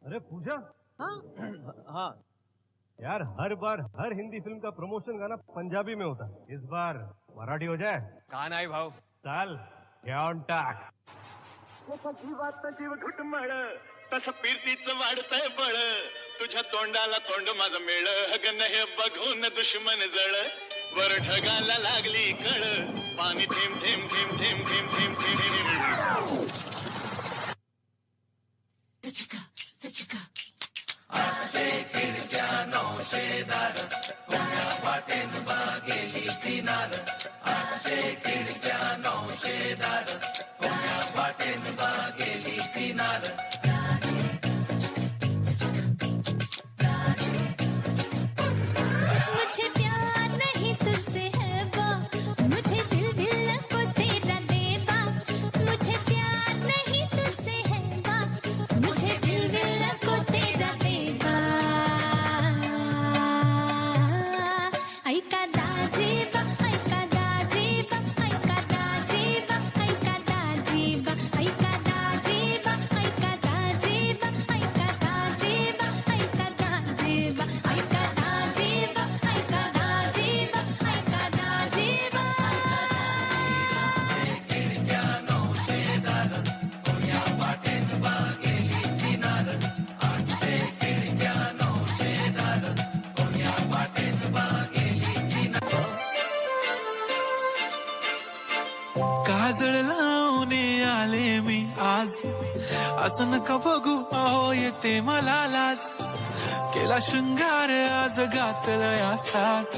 अरे पूजा। हाँ हाँ यार हर बार हर हिंदी फिल्म का प्रमोशन गाना पंजाबी में होता, इस बार मराठी हो जाए। कहा नाही भाऊ. चाल घ्या ऑन टाक. जीवात जीव घुटमळ तसं पिरतीच वाढतंय बळ तुझ्या तोंडाला तोंड माझं मेळ गण हे बघून दुश्मन जळ वर ढगाला लागली कळ पाणी थेंब थेंब थेंब थेंब थेंब थेंब थेंब मुझे प्यार नहीं तुझसे है बा मुझे दिल दिल को तेरा देबा मुझे प्यार नहीं तुझसे है बा मुझे दिल दिल को तेरा देबा ऐका दाजीबा ऐका दाजीबा ऐका दाजीबा ऐका दाजीबा ऐका दाजीबा ऐका दाजीबा ऐका दाजीबा ऐका दाजीबा ऐका दाजीबा ऐका दाजीबा ऐका दाजीबा काजळ लावून आले मी आज असं नका बघू अहो येते मला लाज केला शृंगार आज घातलाय असाच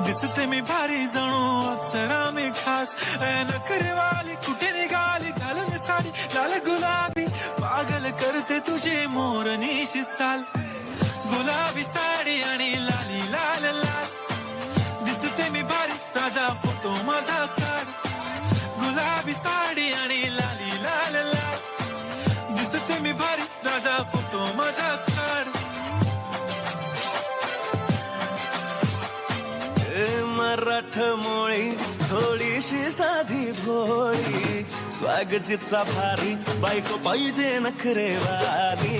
दिसते मी भारी जणू अप्सरा मी खास नखरेवाली कुठे निघाली घालून साडी लाल गुलाबी पागल करते तुझे मोरनीशी चाल गुलाबी साडी आणि लाली लाल लाल दिसते मी भारी ताजा फोटो माझा काढ गुलाबी साडी आणि लाली लाल लाल दिसते मी भारी राजा फोटो माझा काढ मराठ मोळी थोडीशी साधी भोळी स्वागतीचा भारी बायको पाहिजे नखरेवाली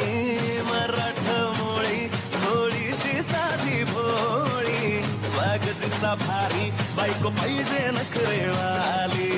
मराठ मोळी थोडीशी साधी भोळी स्वागतीचा भारी बायको पाहिजे नखरेवाली